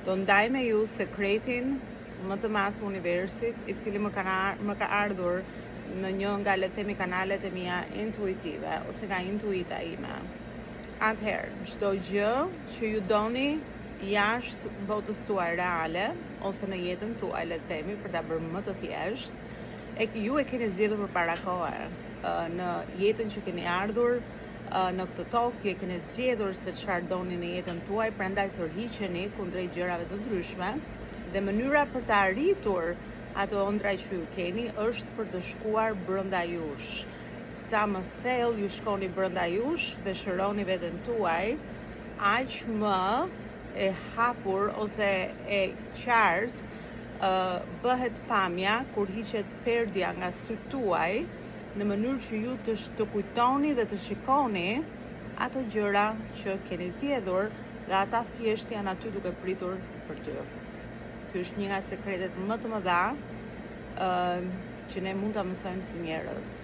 Do ndaj me ju sekretin më të madh të universit, i cili më ka ardhur në një nga le të themi kanalet e mia intuitive ose nga intuita ime. Atëherë, çdo gjë që ju doni jashtë botës tuaj reale ose në jetën tuaj, le të themi, për ta bërë më të thjeshtë, ju e keni zgjedhur përpara kohë. Në jetën që keni ardhur në këtë tokë, ju e keni zgjedhur se çfarë doni në jetën tuaj, prandaj tërhiqeni kundrejt gjërave të ndryshme dhe mënyra për të arritur ato ëndra që ju keni është për të shkuar brenda jush. Sa më thellë ju shkoni brenda jush dhe shëroni veten tuaj, aq më e hapur ose e qartë bëhet pamja kur hiqet perdja nga sytë tuaj, në mënyrë që ju të kujtoni dhe të shikoni ato gjëra që keni zgjedhur dhe ata thjesht janë aty duke pritur për ty. Ky është një nga sekretet më të mëdha që ne mund ta mësojmë si njerëz.